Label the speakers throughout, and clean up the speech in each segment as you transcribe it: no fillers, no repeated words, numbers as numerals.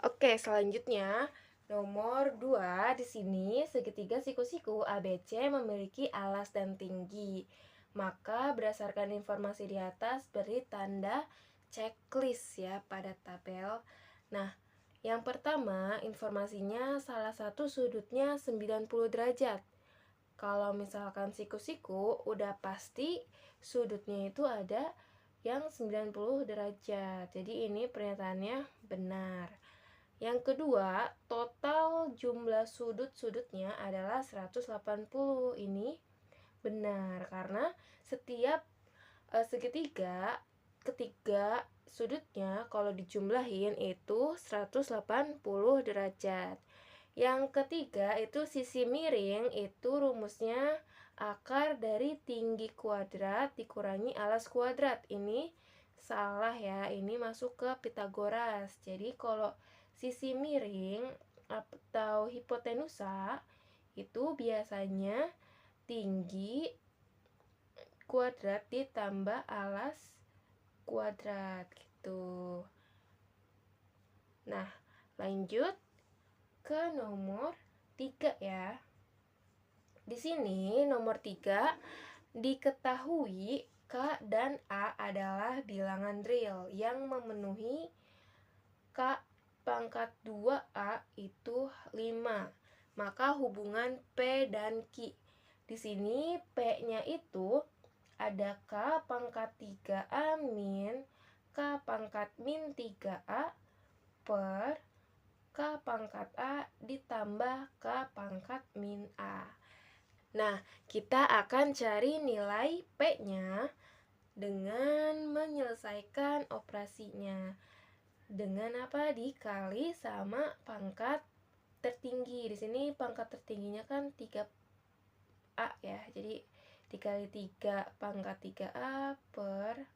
Speaker 1: Oke, selanjutnya nomor 2 di sini segitiga siku-siku ABC memiliki alas dan tinggi. Maka berdasarkan informasi di atas beri tanda checklist ya pada tabel. Nah, yang pertama informasinya salah satu sudutnya 90 derajat. Kalau misalkan siku-siku udah pasti sudutnya itu ada yang 90 derajat. Jadi ini pernyataannya benar. Yang kedua, total jumlah sudut-sudutnya adalah 180. Ini benar karena setiap segitiga ketiga sudutnya kalau dijumlahin itu 180 derajat. Yang ketiga itu sisi miring, itu rumusnya akar dari tinggi kuadrat dikurangi alas kuadrat. Ini salah ya, ini masuk ke Pitagoras. Jadi kalau sisi miring atau hipotenusa itu biasanya tinggi kuadrat ditambah alas kuadrat gitu. Nah, lanjut ke nomor 3 ya. Di sini nomor 3 diketahui K dan A adalah bilangan real yang memenuhi K pangkat 2A itu 5. Maka hubungan P dan Q. Di sini P-nya itu ada K pangkat 3A min K pangkat min 3A per K pangkat A ditambah K pangkat min A. Nah, kita akan cari nilai P-nya dengan menyelesaikan operasinya. Dengan apa? Dikali sama pangkat tertinggi. Di sini pangkat tertingginya kan 3A ya. Jadi dikali 3 pangkat 3A per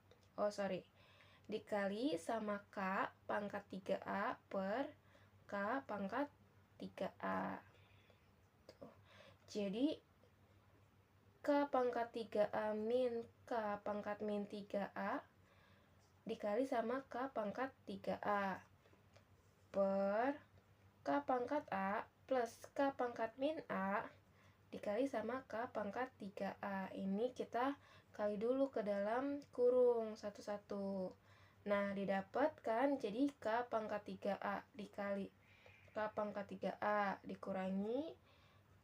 Speaker 1: dikali sama K pangkat 3A per K pangkat 3A. Jadi K pangkat 3A min K pangkat min 3A dikali sama K pangkat 3A per K pangkat A plus K pangkat min A dikali sama K pangkat 3A. Ini kita kali dulu ke dalam kurung satu-satu. Nah, didapatkan jadi K pangkat 3A dikali K pangkat 3A dikurangi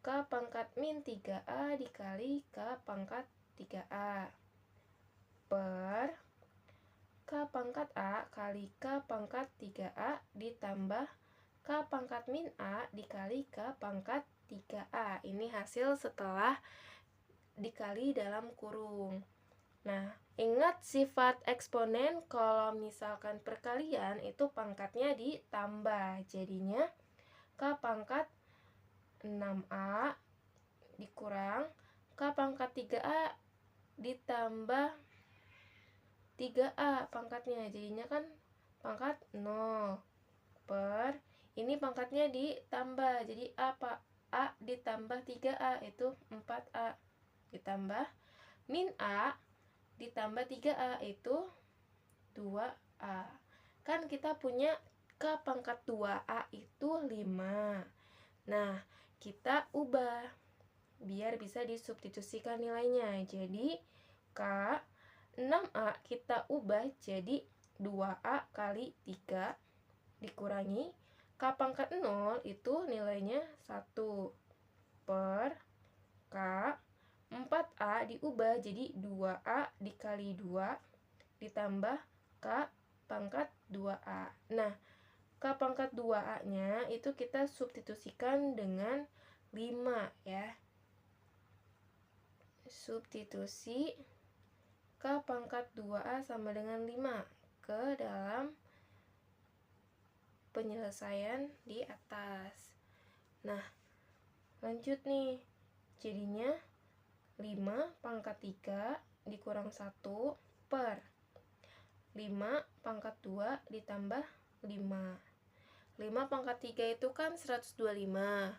Speaker 1: K pangkat min 3A dikali K pangkat 3A per K pangkat A kali K pangkat 3A ditambah K pangkat min A dikali K pangkat 3A. Ini hasil setelah dikali dalam kurung. Nah, ingat sifat eksponen kalau misalkan perkalian itu pangkatnya ditambah. Jadinya K pangkat 6A dikurang K pangkat 3A ditambah 3A pangkatnya. Jadinya kan pangkat 0 per ini pangkatnya ditambah jadi ditambah 3A itu 4A, ditambah min A ditambah 3A itu 2A. Kan kita punya K pangkat 2A itu 5. Nah, kita ubah biar bisa disubstitusikan nilainya. Jadi K 6A kita ubah jadi 2A kali 3 dikurangi K pangkat 0 itu nilainya 1 per K 4A diubah jadi 2A dikali 2 ditambah K pangkat 2A. Nah, K pangkat 2A nya itu kita substitusikan dengan 5 ya. Substitusi K pangkat 2A sama dengan 5 ke dalam penyelesaian di atas. Nah, lanjut nih. Jadinya 5 pangkat 3 dikurang 1 per 5 pangkat 2 ditambah 5. 5 pangkat 3 itu kan 125.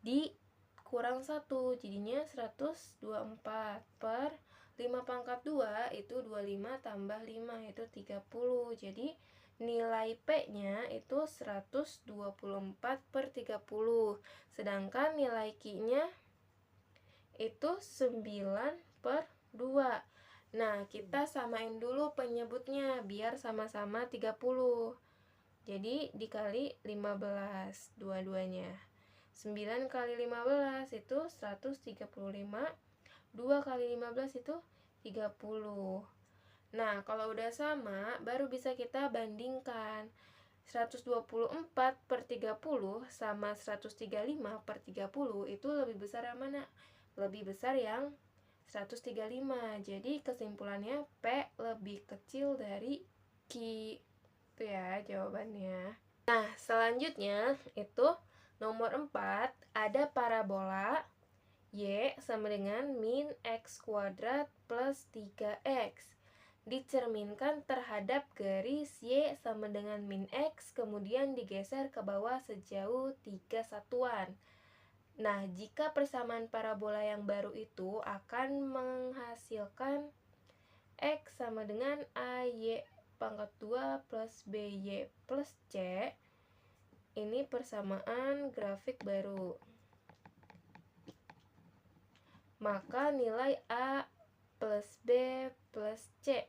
Speaker 1: Dikurang 1 jadinya 124 per 5 pangkat 2 itu 25 tambah 5 itu 30. Jadi nilai P-nya itu 124 per 30. Sedangkan nilai Q-nya itu 9 per 2. Nah, kita samain dulu penyebutnya biar sama-sama 30. Jadi dikali 15 dua-duanya. 9 kali 15 itu 135. 2 kali 15 itu 30. Nah, kalau udah sama, baru bisa kita bandingkan. 124 per 30 sama 135 per 30 itu lebih besar yang mana? Lebih besar yang 135. Jadi kesimpulannya P lebih kecil dari Q. Itu ya jawabannya. Nah, selanjutnya itu nomor 4, ada parabola Y sama dengan min X kuadrat plus 3X. Dicerminkan terhadap garis Y sama dengan min X, kemudian digeser ke bawah sejauh 3 satuan. Nah, jika persamaan parabola yang baru itu akan menghasilkan X sama dengan AY pangkat 2 plus BY plus C. Ini persamaan grafik baru. Maka nilai A plus B plus C.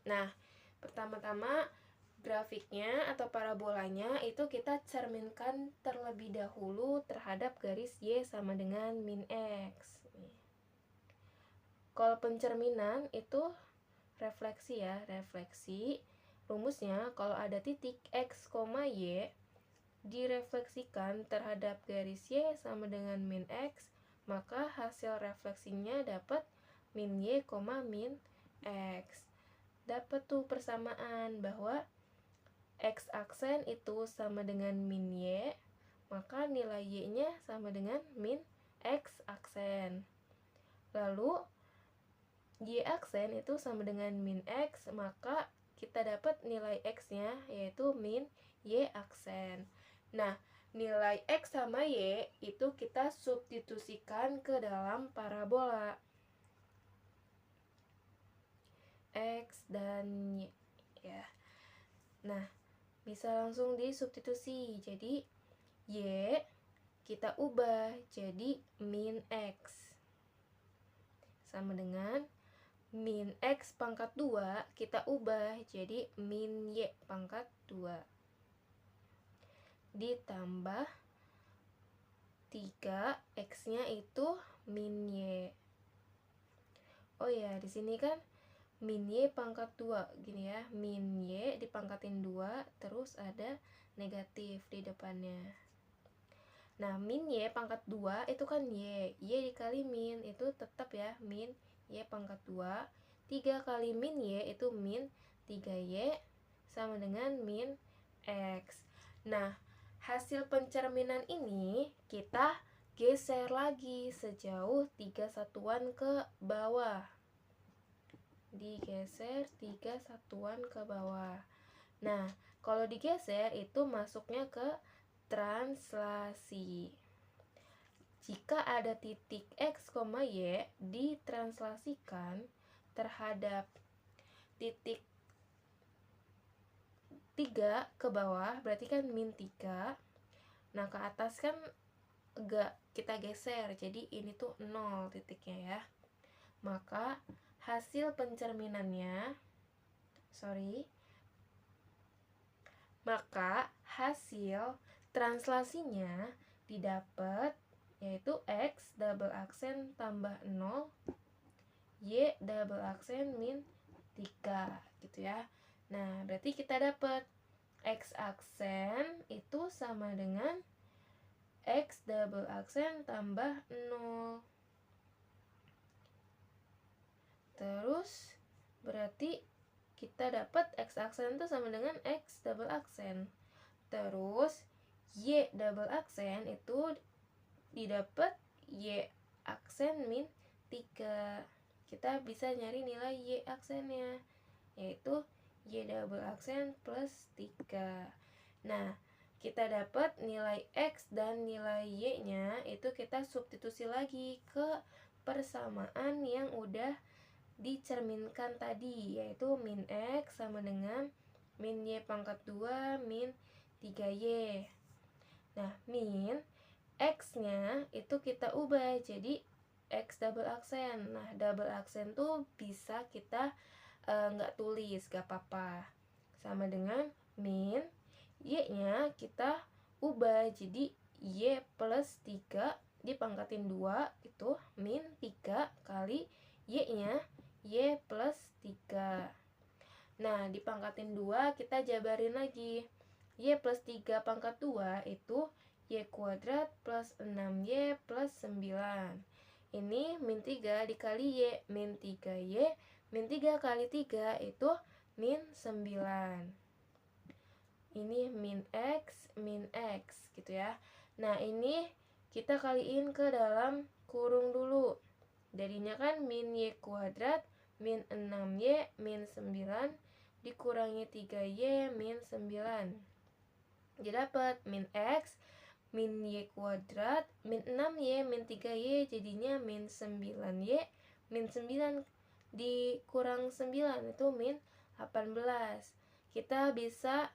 Speaker 1: Nah, pertama-tama grafiknya atau parabolanya itu kita cerminkan terlebih dahulu terhadap garis Y sama dengan min X. Kalau pencerminan itu refleksi ya, refleksi. Rumusnya kalau ada titik X, Y direfleksikan terhadap garis Y sama dengan min X, maka hasil refleksinya dapat min Y, min X. Dapat tuh persamaan bahwa X aksen itu sama dengan min Y, maka nilai Y-nya sama dengan min X aksen. Lalu Y aksen itu sama dengan min X, maka kita dapat nilai X-nya yaitu min Y aksen. Nah, nilai X sama Y itu kita substitusikan ke dalam parabola X dan Y ya. Nah, bisa langsung disubstitusi. Jadi Y kita ubah jadi min X sama dengan min X pangkat 2 kita ubah jadi min Y pangkat 2 ditambah 3 X-nya itu min Y. Oh ya, di sini kan min Y pangkat 2 gini ya, min Y dipangkatin 2 terus ada negatif di depannya. Nah, min Y pangkat 2 itu kan Y dikali min itu tetap ya min Y pangkat 2. 3 kali min Y itu min 3Y sama dengan min X. Nah, hasil pencerminan ini kita geser lagi sejauh 3 satuan ke bawah. Digeser 3 satuan ke bawah. Nah, kalau digeser itu masuknya ke translasi. jika ada titik X, Y ditranslasikan terhadap titik 3 ke bawah, berarti kan min 3. Nah, ke atas kan enggak, kita geser, jadi ini tuh 0 titiknya ya. Maka hasil pencerminannya, maka hasil translasinya didapat yaitu X double aksen tambah 0, Y double aksen min 3 gitu ya. Nah, berarti kita dapat X aksen itu sama dengan X double aksen tambah 0. Terus berarti kita dapat X aksen itu sama dengan X double aksen. Terus Y double aksen itu didapat Y aksen min 3. Kita bisa nyari nilai Y aksennya, yaitu Y double aksen plus 3. Nah, kita dapat nilai X dan nilai Y-nya itu kita substitusi lagi ke persamaan yang udah dicerminkan tadi, yaitu min X sama dengan min Y pangkat 2 min 3Y. Nah, min X-nya itu kita ubah jadi X double aksen. Nah, double aksen tuh bisa kita nggak tulis, gak apa-apa. Sama dengan min Y-nya kita ubah jadi Y plus 3 dipangkatin 2 itu min 3 kali Y-nya Y plus 3. Nah, dipangkatin 2 kita jabarin lagi. Y plus 3 pangkat 2 itu Y kuadrat plus 6Y plus 9. Ini min 3 dikali Y, min 3Y, min 3 kali 3 itu min 9. Ini min X gitu ya. Nah, ini kita kaliin ke dalam kurung dulu. Jadinya kan min Y kuadrat min 6Y min 9 dikurangi 3Y min 9. Jadi dapat min X min Y kuadrat min 6Y min 3Y jadinya min 9Y min 9 dikurang 9 itu min 18. Kita bisa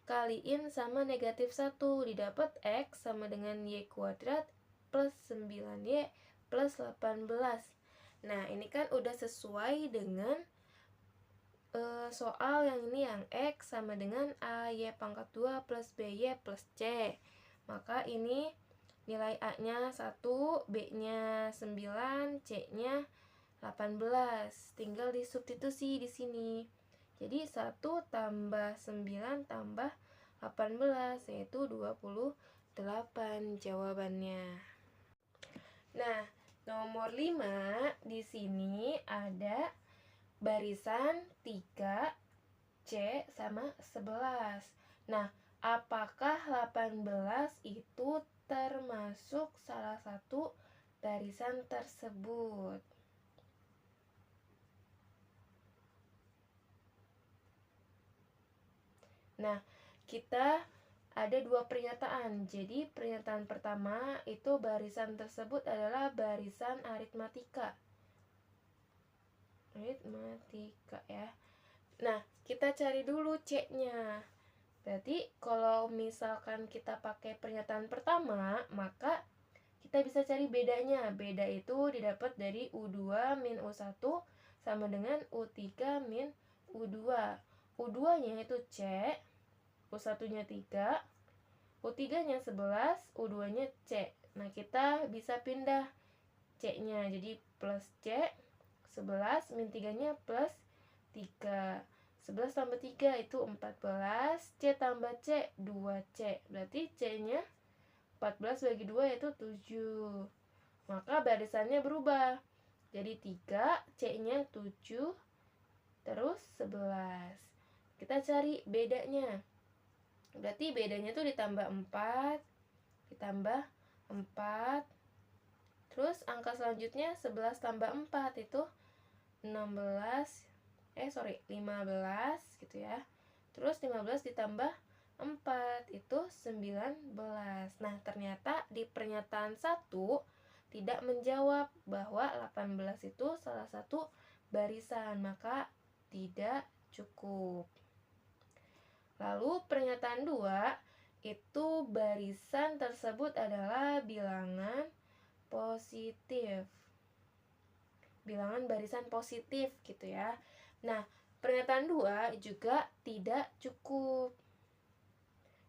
Speaker 1: kaliin sama negatif 1, didapat X sama dengan Y kuadrat plus 9Y plus 18. Nah, ini kan udah sesuai dengan soal yang ini, yang X sama dengan A Y pangkat 2 plus BY plus C. Maka ini nilai A-nya 1, B-nya 9, C-nya 18. Tinggal disubstitusi di sini. Jadi 1 tambah 9 tambah 18 yaitu 28 jawabannya. Nah, nomor 5 di sini ada barisan 3 C sama 11. Nah, apakah 18 itu termasuk salah satu barisan tersebut? Nah, kita ada dua pernyataan. Jadi, pernyataan pertama itu barisan tersebut adalah barisan aritmatika. Aritmatika ya. Nah, kita cari dulu C-nya. Berarti kalau misalkan kita pakai pernyataan pertama, maka kita bisa cari bedanya. Beda itu didapat dari U2 min U1 sama dengan U3 min U2. U2-nya itu C, U1-nya 3, U3-nya 11, U2-nya C. Nah, kita bisa pindah C-nya. Jadi plus C, 11 min 3-nya plus 3. 11 tambah 3 itu 14, C tambah C 2C. Berarti C-nya 14 bagi 2 yaitu 7. Maka barisannya berubah. Jadi 3, C-nya 7, terus 11. Kita cari bedanya. Berarti bedanya tuh ditambah 4, ditambah 4. Terus angka selanjutnya 11 tambah 4 itu 15 gitu ya. Terus 15 ditambah 4 itu 19. Nah, ternyata di pernyataan 1 tidak menjawab bahwa 18 itu salah satu barisan, maka tidak cukup. Lalu pernyataan 2 itu barisan tersebut adalah bilangan positif. Bilangan barisan positif gitu ya. Nah, pernyataan 2 juga tidak cukup.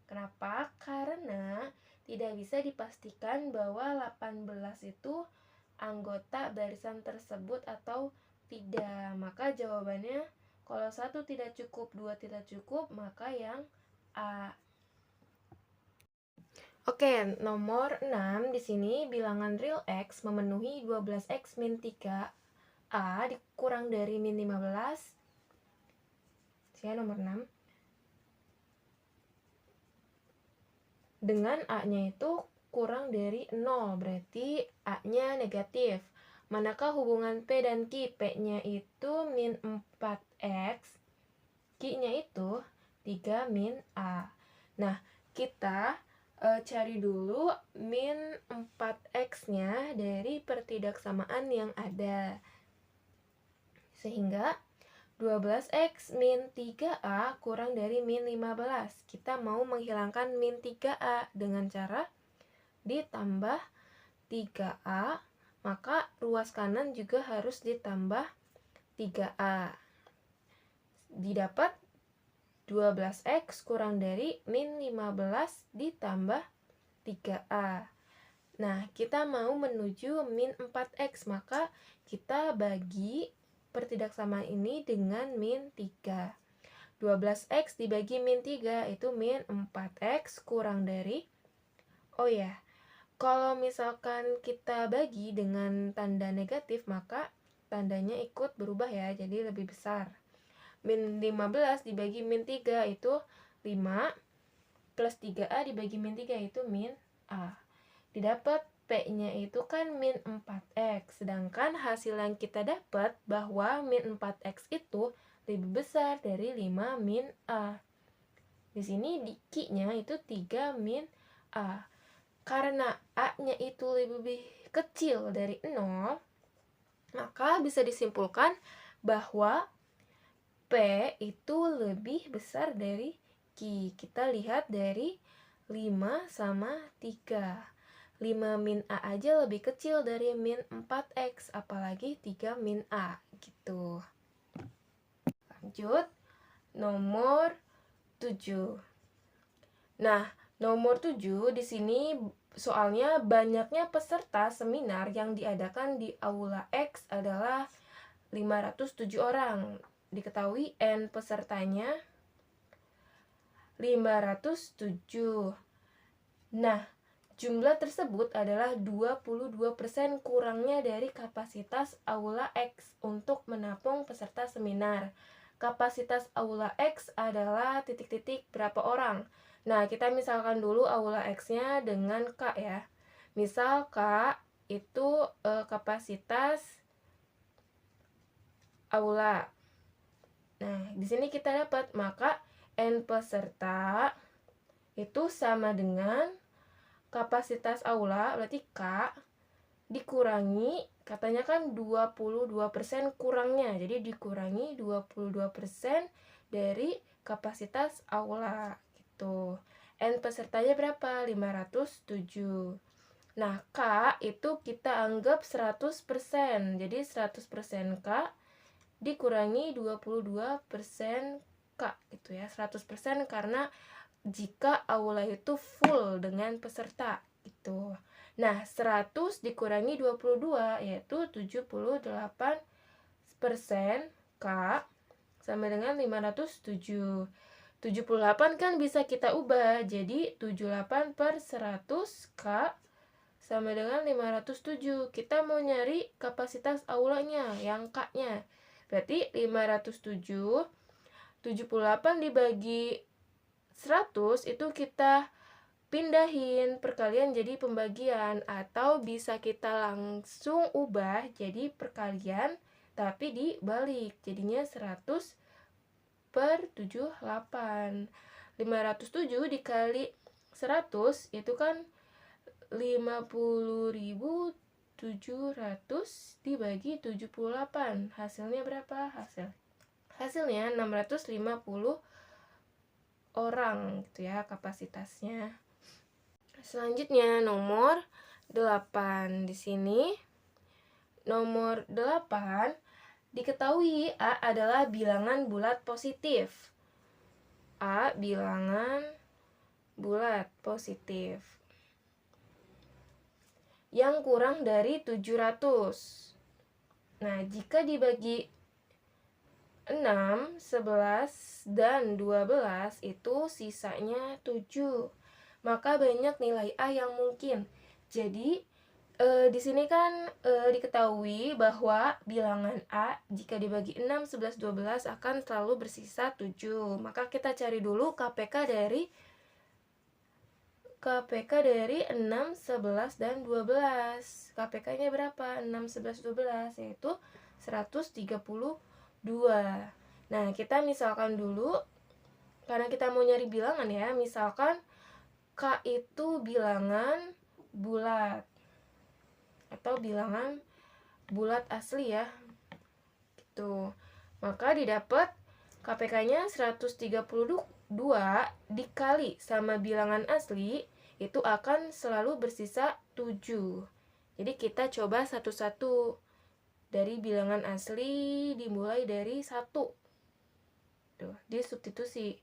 Speaker 1: Kenapa? Karena tidak bisa dipastikan bahwa 18 itu anggota barisan tersebut atau tidak. Maka jawabannya kalau 1 tidak cukup, 2 tidak cukup, maka yang A. Oke, nomor 6 di sini bilangan real X memenuhi 12X min 3A dikurang dari min 15. Saya nomor 6. Dengan A-nya itu kurang dari 0, berarti A-nya negatif. Manakah hubungan P dan Q? P-nya itu min 4X, Q-nya itu 3 min A. Nah, kita cari dulu min 4X-nya dari pertidaksamaan yang ada. Sehingga 12X min 3A kurang dari min 15. Kita mau menghilangkan min 3A dengan cara ditambah 3A, maka ruas kanan juga harus ditambah 3A. Didapat 12X kurang dari min 15 ditambah 3A. Nah, kita mau menuju min 4X, maka kita bagi pertidaksamaan ini dengan min 3. 12X dibagi min 3 itu min 4X kurang dari, oh ya, kalau misalkan kita bagi dengan tanda negatif, maka tandanya ikut berubah ya, jadi lebih besar. Min 15 dibagi min 3 itu 5, plus 3A dibagi min 3 itu min A. Didapat P-nya itu kan min 4X, sedangkan hasil yang kita dapat bahwa min 4X itu lebih besar dari 5 min A. Di sini di Q-nya itu 3 min A. Karena A-nya itu lebih kecil dari 0, maka bisa disimpulkan bahwa P itu lebih besar dari Q. Kita lihat dari 5 sama 3. 5 min A aja lebih kecil dari min 4X, apalagi 3 min A gitu. Lanjut, nomor 7. Nah, nomor 7 di sini soalnya banyaknya peserta seminar yang diadakan di Aula X adalah 507 orang. Diketahui N pesertanya 507. Nah, jumlah tersebut adalah 22% kurangnya dari kapasitas Aula X untuk menampung peserta seminar. Kapasitas Aula X adalah titik-titik berapa orang. Nah, kita misalkan dulu Aula X-nya dengan K ya. Misal K itu kapasitas aula. Nah, di sini kita dapat maka N peserta itu sama dengan kapasitas aula, berarti K dikurangi, katanya kan 22% kurangnya, jadi dikurangi 22% dari kapasitas aula gitu. N pesertanya berapa? 507. Nah, K itu kita anggap 100%, jadi 100% K dikurangi 22% K gitu ya. 100% karena jika aula itu full dengan peserta gitu. Nah, 100 dikurangi 22 yaitu 78% K sama dengan 507. 78 kan bisa kita ubah jadi 78 per 100 K sama dengan 507. Kita mau nyari kapasitas aulanya yang K-nya. Berarti 507, 78 dibagi 100 itu kita pindahin perkalian jadi pembagian, atau bisa kita langsung ubah jadi perkalian tapi dibalik, jadinya 100 per 78. 507 dikali 100 itu kan 50.700 dibagi 78. Hasilnya berapa? Hasilnya 650 orang gitu ya kapasitasnya. Selanjutnya nomor 8 di sini. Nomor 8 diketahui A adalah bilangan bulat positif. A bilangan bulat positif yang kurang dari 700. Nah, jika dibagi 6, 11, dan 12 itu sisanya 7. Maka banyak nilai A yang mungkin. Jadi di sini kan diketahui bahwa bilangan A jika dibagi 6, 11, 12 akan selalu bersisa 7. Maka kita cari dulu KPK dari 6, 11, dan 12. KPK-nya berapa? 6, 11, 12 yaitu 132. Nah, kita misalkan dulu karena kita mau nyari bilangan ya. Misalkan K itu bilangan bulat atau bilangan bulat asli ya gitu. Maka didapat KPK-nya 132 dikali sama bilangan asli itu akan selalu bersisa 7. Jadi kita coba satu-satu. Dari bilangan asli dimulai dari 1. Tuh, disubstitusi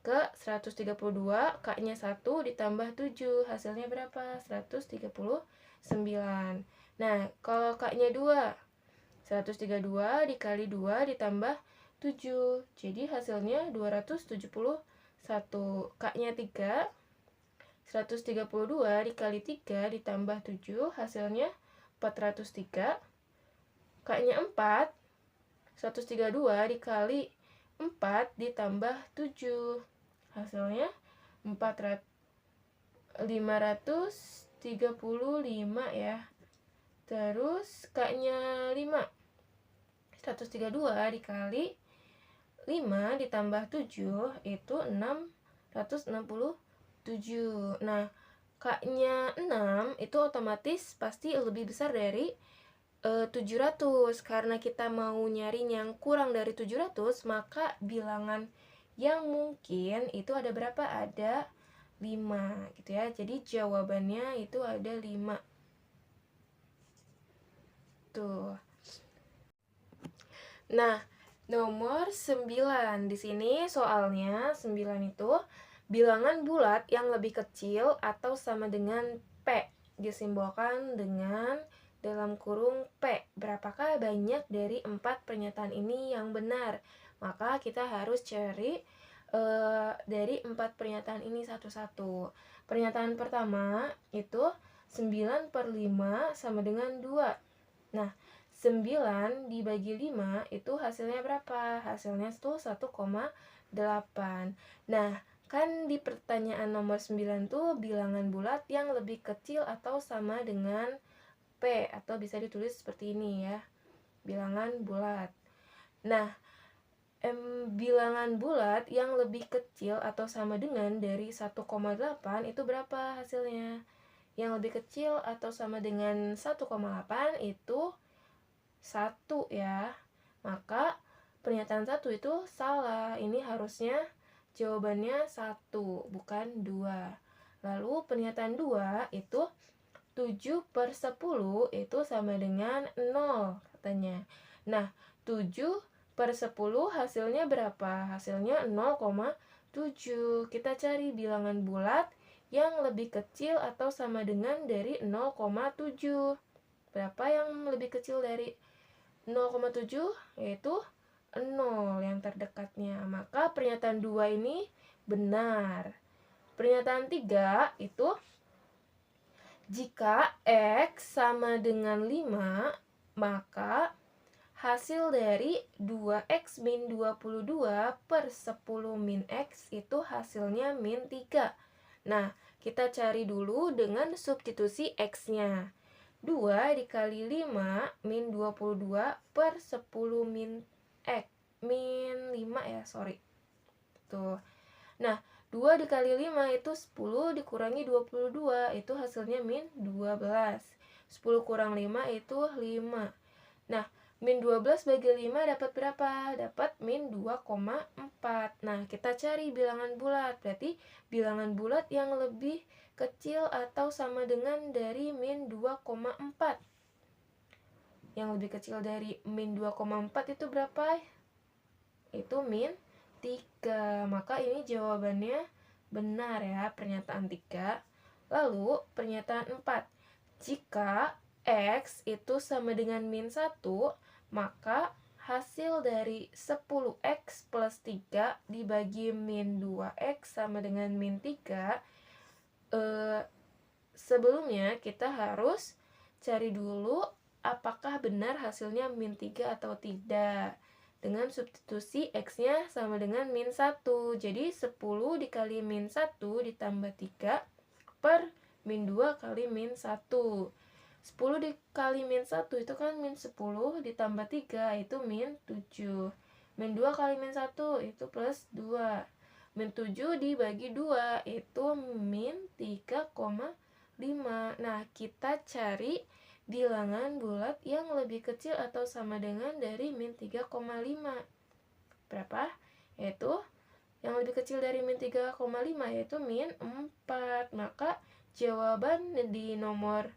Speaker 1: ke 132, K-nya 1 ditambah 7. Hasilnya berapa? 139. Nah, kalau K-nya 2, 132 dikali 2 ditambah 7. Jadi hasilnya 271. K-nya 3, 132 dikali 3 ditambah 7. Hasilnya 403. K-nya 4, 132 dikali 4 ditambah 7. Hasilnya 535 ya. Terus K-nya 5, 132 dikali 5 ditambah 7 itu 667. Nah, K-nya 6 itu otomatis pasti lebih besar dari 700. Karena kita mau nyari yang kurang dari 700, maka bilangan yang mungkin itu ada berapa? Ada 5 gitu ya. Jadi jawabannya itu ada 5. Tuh. Nah, nomor 9 di sini soalnya 9 itu bilangan bulat yang lebih kecil atau sama dengan P disimbolkan dengan dalam kurung P. Berapakah banyak dari 4 pernyataan ini yang benar? Maka kita harus cari dari 4 pernyataan ini satu-satu. Pernyataan pertama itu 9/5 sama dengan 2. Nah, 9 dibagi 5 itu hasilnya berapa? Hasilnya itu 1,8. Nah, kan di pertanyaan nomor 9 tuh bilangan bulat yang lebih kecil atau sama dengan P, atau bisa ditulis seperti ini ya, bilangan bulat. Nah, bilangan bulat yang lebih kecil atau sama dengan dari 1,8 itu berapa hasilnya? Yang lebih kecil atau sama dengan 1,8 itu 1 ya. Maka pernyataan 1 itu salah. Ini harusnya jawabannya 1, bukan 2. Lalu pernyataan 2 itu 7/10 itu sama dengan 0 katanya. Nah, 7/10 hasilnya berapa? Hasilnya 0,7. Kita cari bilangan bulat yang lebih kecil atau sama dengan dari 0,7. Berapa yang lebih kecil dari 0,7? Yaitu 0 yang terdekatnya. Maka pernyataan 2 ini benar. Pernyataan 3 itu jika X sama dengan 5, maka hasil dari 2X min 22/10 min X itu hasilnya min 3. Nah, kita cari dulu dengan substitusi X-nya. 2 dikali 5 min 22/10 min X. Min 5 ya, sorry. Tuh. Nah, 2 dikali 5 itu 10 dikurangi 22, itu hasilnya min 12. 10 kurang 5 itu 5. Nah, min 12 bagi 5 dapat berapa? Dapat min 2,4. Nah, kita cari bilangan bulat. Berarti bilangan bulat yang lebih kecil atau sama dengan dari min 2,4. Yang lebih kecil dari min 2,4 itu berapa? Itu min 3. Maka ini jawabannya benar ya, pernyataan 3. Lalu pernyataan 4. Jika X itu sama dengan min 1, maka hasil dari 10X plus 3 dibagi min 2X sama dengan min 3. Sebelumnya kita harus cari dulu apakah benar hasilnya min 3 atau tidak. Dengan substitusi X-nya sama dengan min 1. Jadi 10 dikali min 1 ditambah 3 per min 2 kali min 1. 10 dikali min 1 itu kan min 10 ditambah 3 itu min 7. Min 2 kali min 1 itu plus 2. Min 7 dibagi 2 itu min 3,5. Nah, kita cari bilangan bulat yang lebih kecil atau sama dengan dari min 3,5. Berapa? Yaitu yang lebih kecil dari min 3,5 yaitu min 4. Maka jawaban di nomor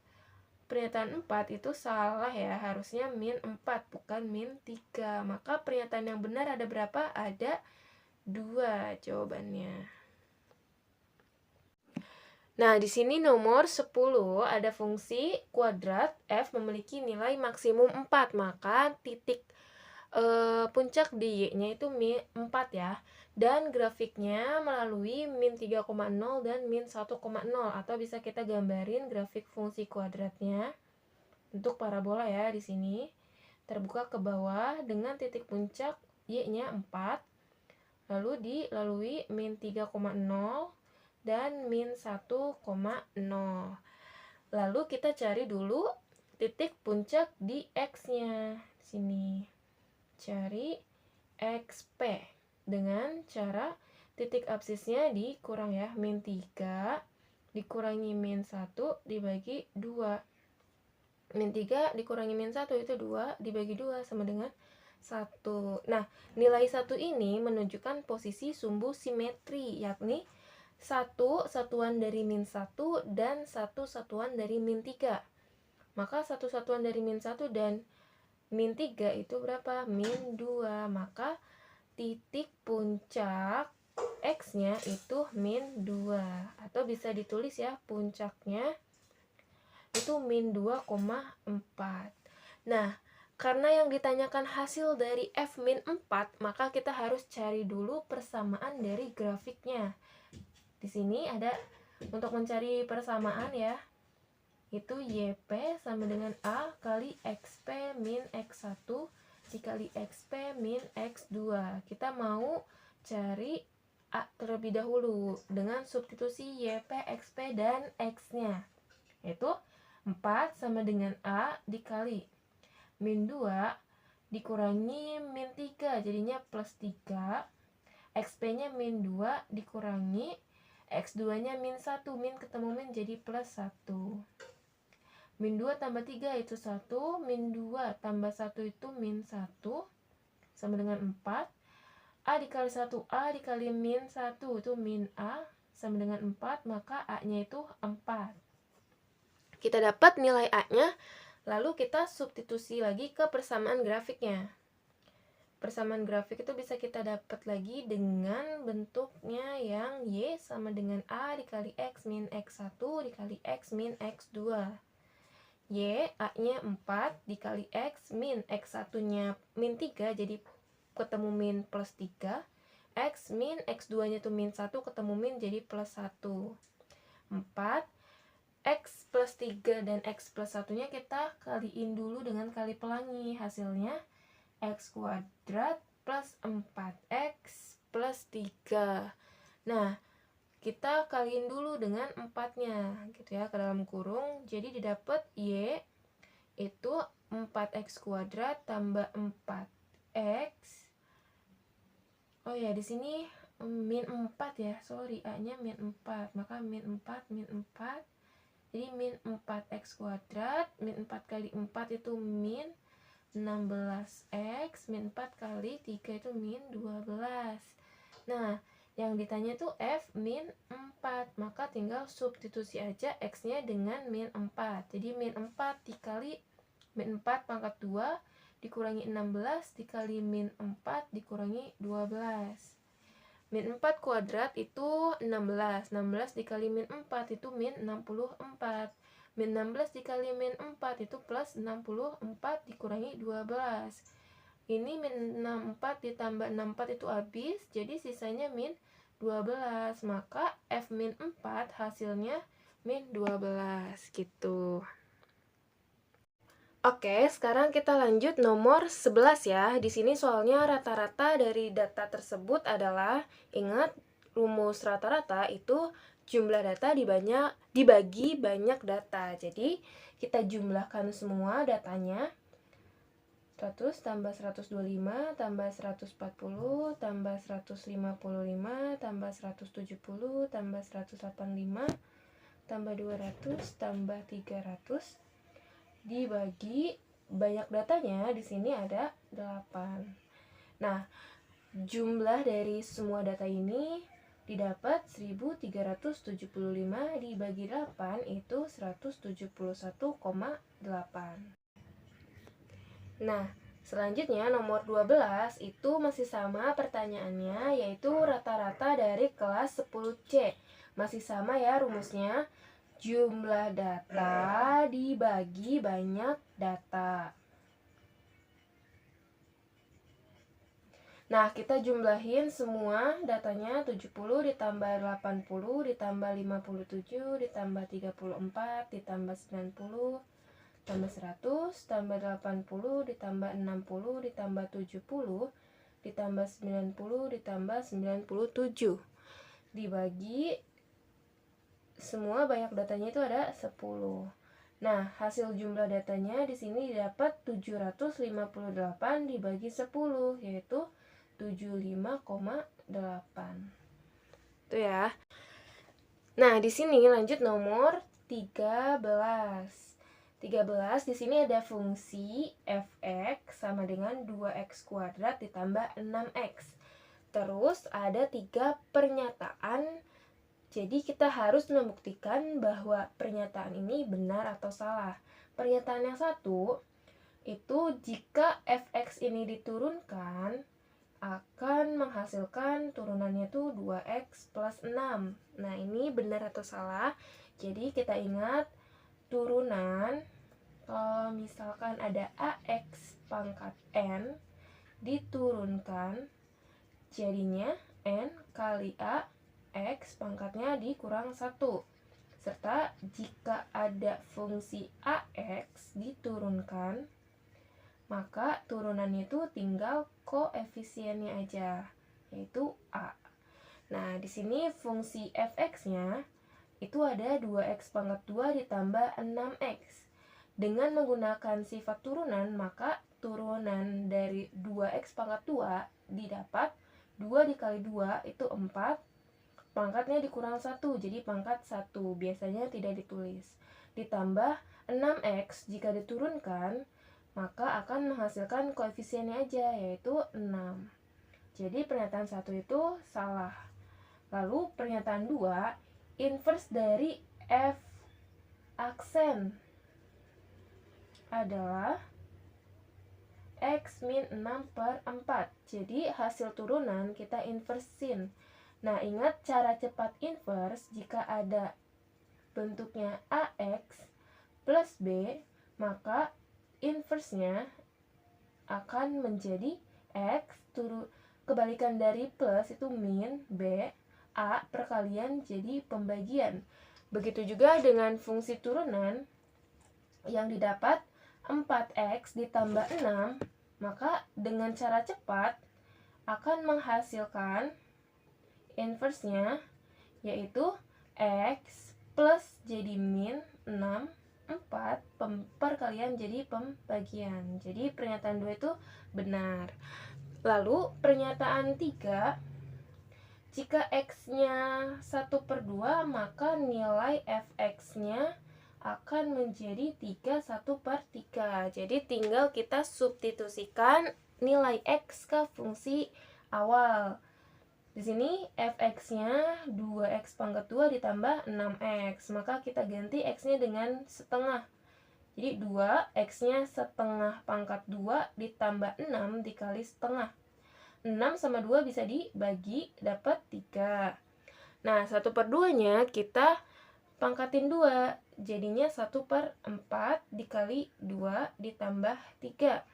Speaker 1: pernyataan 4 itu salah ya, harusnya min 4 bukan min 3. Maka pernyataan yang benar ada berapa? Ada 2 jawabannya. Nah, di sini nomor 10 ada fungsi kuadrat f memiliki nilai maksimum 4, maka titik puncak di y-nya itu min 4 ya. Dan grafiknya melalui min 3,0 dan min 1,0, atau bisa kita gambarin grafik fungsi kuadratnya untuk parabola ya di sini. Terbuka ke bawah dengan titik puncak y-nya 4, lalu dilalui min 3,0 dan min 1,0. Lalu kita cari dulu titik puncak di X-nya. Sini. Cari XP dengan cara titik absisnya dikurang ya, min 3 dikurangi min 1 dibagi 2. Min 3 dikurangi min 1 itu 2 dibagi 2 sama dengan 1. Nah, nilai 1 ini menunjukkan posisi sumbu simetri, yakni 1 satuan dari min 1 dan 1 satuan dari min 3. Maka 1 satuan dari min 1 dan min 3 itu berapa? Min 2. Maka titik puncak X-nya itu min 2. Atau bisa ditulis ya, puncaknya itu min 2,4. Nah, karena yang ditanyakan hasil dari F min 4, maka kita harus cari dulu persamaan dari grafiknya. Di sini ada untuk mencari persamaan ya, itu YP sama dengan A kali XP min X1 dikali XP min X2. Kita mau cari A terlebih dahulu dengan substitusi YP, XP, dan X-nya. Yaitu 4 sama dengan A dikali min 2 dikurangi min 3, jadinya plus 3. XP-nya min 2 dikurangi X2-nya min 1, min ketemu min jadi plus 1. Min 2 tambah 3 itu 1, min 2 tambah 1 itu min 1, sama dengan 4. A dikali 1, A dikali min 1 itu min A, sama dengan 4, maka A-nya itu 4. Kita dapat nilai A-nya, lalu kita substitusi lagi ke persamaan grafiknya. Persamaan grafik itu bisa kita dapat lagi dengan bentuknya yang Y sama dengan A dikali X min X1 dikali X min X2. Y, A-nya 4 dikali X min X1-nya min 3, jadi ketemu min plus 3. X min X2-nya itu min 1, ketemu min jadi plus 1. 4. X plus 3 dan X plus 1-nya kita kaliin dulu dengan kali pelangi. Hasilnya X kuadrat plus 4X plus 3. Nah, kita kaliin dulu dengan 4-nya gitu ya, ke dalam kurung. Jadi didapat Y itu 4X kuadrat tambah 4X. Oh ya, di sini min 4 ya, sorry, A-nya min 4, maka min 4, jadi min 4x kuadrat, min 4 kali 4 itu min 16x, min 4 kali 3 itu min 12. Nah, yang ditanya tuh F min 4, maka tinggal substitusi aja X-nya dengan min 4. Jadi min 4 dikali min 4 pangkat 2 dikurangi 16 dikali min 4 dikurangi 12. Min 4 kuadrat itu 16. 16 dikali min 4 itu min 64. Min 16 dikali min 4 itu plus 64 dikurangi 12. Ini min 64 ditambah 64 itu habis, jadi sisanya min 12. Maka F min 4 hasilnya min 12 gitu. Oke, sekarang kita lanjut nomor 11 ya. Di sini soalnya rata-rata dari data tersebut adalah, ingat, rumus rata-rata itu jumlah data dibagi banyak data. Jadi, kita jumlahkan semua datanya. 100 tambah 125 tambah 140 tambah 155 tambah 170 tambah 185 tambah 200 tambah 300 dibagi banyak datanya, di sini ada 8. Nah, jumlah dari semua data ini didapat 1375 dibagi 8 itu 171,8. Nah, selanjutnya nomor 12 itu masih sama pertanyaannya, yaitu rata-rata dari kelas 10C. Masih sama ya rumusnya. Jumlah data dibagi banyak data. Nah, kita jumlahin semua datanya. 70 ditambah 80 ditambah 57 ditambah 34 ditambah 90 tambah 100 tambah 80 ditambah 60 ditambah 70 ditambah 90 ditambah 97 dibagi semua banyak datanya itu ada 10. Nah, hasil jumlah datanya di sini didapat 758 dibagi 10, yaitu 75,8. Itu ya. Nah, di sini lanjut nomor 13. 13 di sini ada fungsi f(x) sama dengan 2x kuadrat ditambah 6x. Terus ada 3 pernyataan. Jadi kita harus membuktikan bahwa pernyataan ini benar atau salah. Pernyataan yang satu itu jika fx ini diturunkan akan menghasilkan turunannya tuh 2x plus 6. Nah, ini benar atau salah? Jadi kita ingat turunan, kalau misalkan ada ax pangkat n diturunkan, jadinya n kali a x pangkatnya dikurang 1. Serta jika ada fungsi ax diturunkan, maka turunannya itu tinggal koefisiennya aja, yaitu a. Nah, di sini fungsi fx-nya itu ada 2x pangkat 2 ditambah 6x. Dengan menggunakan sifat turunan, maka turunan dari 2x pangkat 2 didapat 2 dikali 2 itu 4. Pangkatnya dikurang 1, jadi pangkat 1, biasanya tidak ditulis. Ditambah 6x, jika diturunkan, maka akan menghasilkan koefisiennya aja, yaitu 6. Jadi pernyataan 1 itu salah. Lalu pernyataan 2, inverse dari f aksen adalah x min 6 per 4. Jadi hasil turunan kita inversin. Nah, ingat cara cepat inverse, jika ada bentuknya AX plus B, maka inverse-nya akan menjadi X, kebalikan dari plus itu min, B, A perkalian jadi pembagian. Begitu juga dengan fungsi turunan yang didapat 4X ditambah 6, maka dengan cara cepat akan menghasilkan inverse-nya, yaitu X plus jadi min 6, 4 perkalian jadi pembagian. Jadi pernyataan 2 itu benar. Lalu pernyataan 3, Jika X-nya 1/2, maka nilai Fx-nya akan menjadi 3 1/3. Jadi tinggal kita substitusikan nilai X ke fungsi awal. Di sini Fx-nya 2x pangkat 2 ditambah 6x. Maka kita ganti X-nya dengan setengah. Jadi 2, X-nya setengah pangkat 2 ditambah 6 dikali setengah. 6 sama 2 bisa dibagi, dapat 3. Nah, 1/2-nya kita pangkatin 2. Jadinya 1/4 dikali 2 ditambah 3.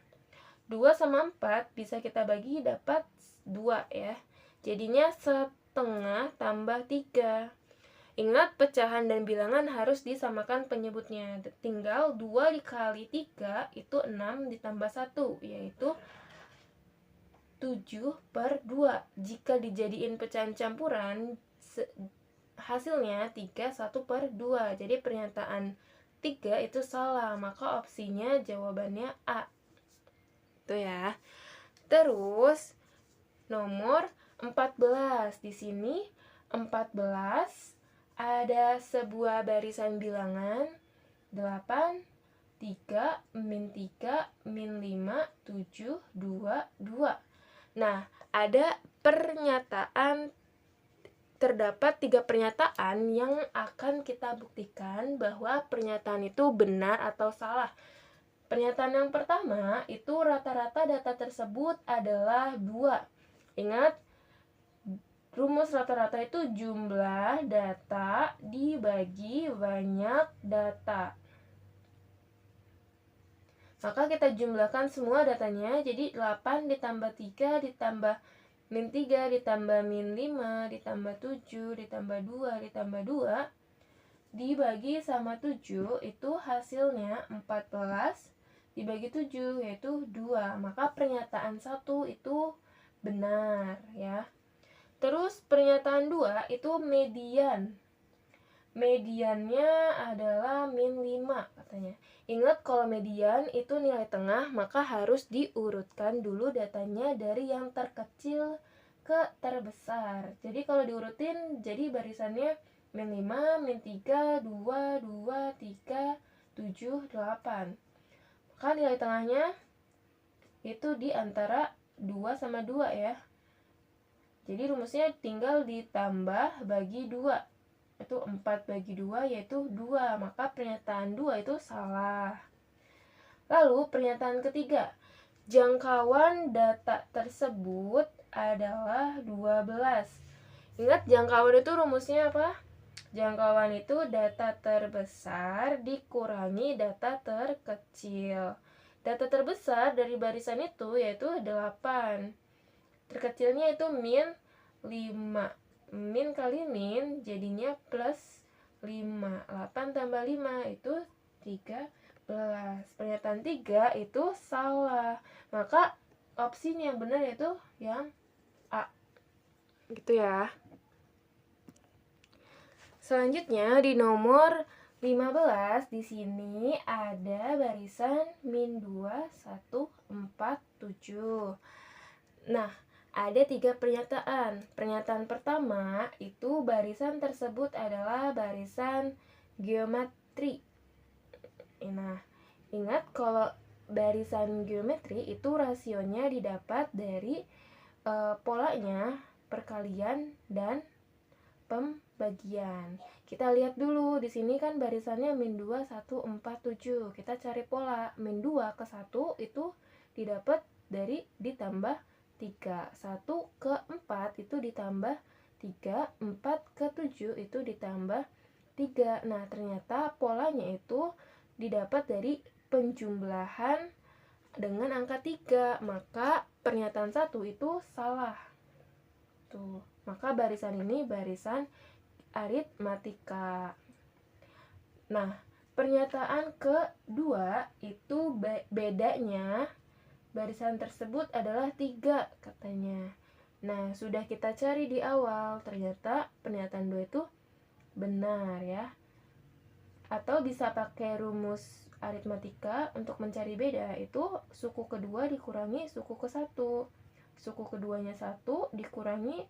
Speaker 1: 2 sama 4 bisa kita bagi, dapat 2 ya. Jadinya setengah tambah 3. Ingat, pecahan dan bilangan harus disamakan penyebutnya. Tinggal 2 dikali 3 itu 6 ditambah 1, yaitu 7/2. Jika dijadiin pecahan campuran, hasilnya 3 1/2. Jadi pernyataan 3 itu salah, maka opsinya jawabannya A. Itu ya. Terus nomor 14. Di sini 14 ada sebuah barisan bilangan 8 3 min 3 min 5 7 2 2. Nah, ada terdapat 3 pernyataan yang akan kita buktikan bahwa pernyataan itu benar atau salah. Pernyataan yang pertama itu rata-rata data tersebut adalah 2. Ingat, rumus rata-rata itu jumlah data dibagi banyak data. Maka kita jumlahkan semua datanya. Jadi 8 ditambah 3 ditambah min 3 ditambah min 5 ditambah 7 ditambah 2 ditambah 2 dibagi sama 7, itu hasilnya 14 dibagi 7, yaitu 2. Maka pernyataan 1 itu benar ya. Terus pernyataan 2 itu median. Mediannya adalah min 5 katanya. Ingat, kalau median itu nilai tengah, maka harus diurutkan dulu datanya dari yang terkecil ke terbesar. Jadi kalau diurutin, jadi barisannya min 5, min 3, 2, 2, 3, 7, 8. Maka nilai tengahnya itu di antara 2 sama 2 ya. Jadi rumusnya tinggal ditambah bagi 2. Itu 4 bagi 2, yaitu 2. Maka pernyataan 2 itu salah. Lalu pernyataan ketiga, jangkauan data tersebut adalah 12. Ingat, jangkauan itu rumusnya apa? Jangkauan itu data terbesar dikurangi data terkecil. Data terbesar dari barisan itu yaitu 8. Terkecilnya itu min 5. Min kali min jadinya plus 5. 8 tambah 5 itu 13. Pernyataan 3 itu salah. Maka opsinya yang benar yaitu yang A. Gitu ya. Selanjutnya di nomor 15 di sini ada barisan min 2 1 4 7. Nah, ada 3 pernyataan. Pernyataan pertama itu barisan tersebut adalah barisan geometri. Nah, ingat kalau barisan geometri itu rasionya didapat dari polanya, perkalian dan pembagian. Kita lihat dulu di sini kan barisannya min 2 1 4 7. Kita cari pola. Min 2 ke 1 itu didapat dari ditambah 3. 1 ke 4 itu ditambah 3. 4 ke 7 itu ditambah 3. Nah, ternyata polanya itu didapat dari penjumlahan dengan angka 3. Maka pernyataan 1 itu salah. Tuh. Maka barisan ini barisan aritmatika. Nah, pernyataan kedua itu bedanya barisan tersebut adalah 3 katanya. Nah, sudah kita cari di awal, ternyata pernyataan 2 itu benar ya. Atau bisa pakai rumus aritmatika untuk mencari beda, itu suku kedua dikurangi suku ke 1. Suku keduanya 1 dikurangi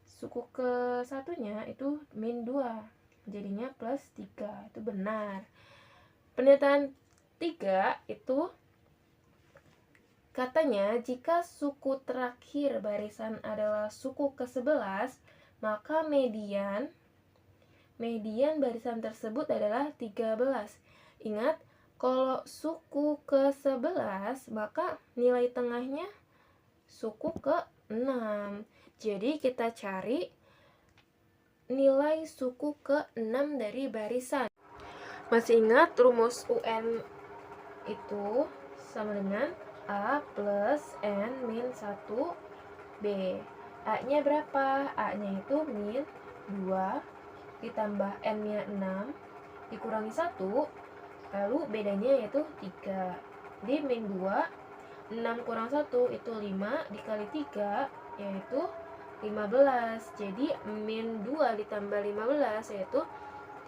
Speaker 1: suku ke satunya itu min 2, jadinya plus 3, itu benar. Pernyataan 3 itu katanya jika suku terakhir barisan adalah suku ke-11, maka median barisan tersebut adalah 13. Ingat, kalau suku ke-11 maka nilai tengahnya suku ke-6. Jadi kita cari nilai suku ke-6 dari barisan. Masih ingat rumus UN itu sama dengan A plus N min 1B. A-nya berapa? A-nya itu min 2 ditambah N-nya 6 dikurangi 1, lalu bedanya yaitu 3. Di min 2, 6 kurang 1 itu 5 dikali 3 yaitu 15. Jadi min 2 ditambah 15 yaitu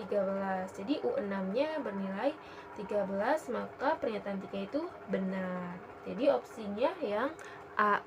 Speaker 1: 13. Jadi U6-nya bernilai 13, maka pernyataan 3 itu benar. Jadi opsinya yang A.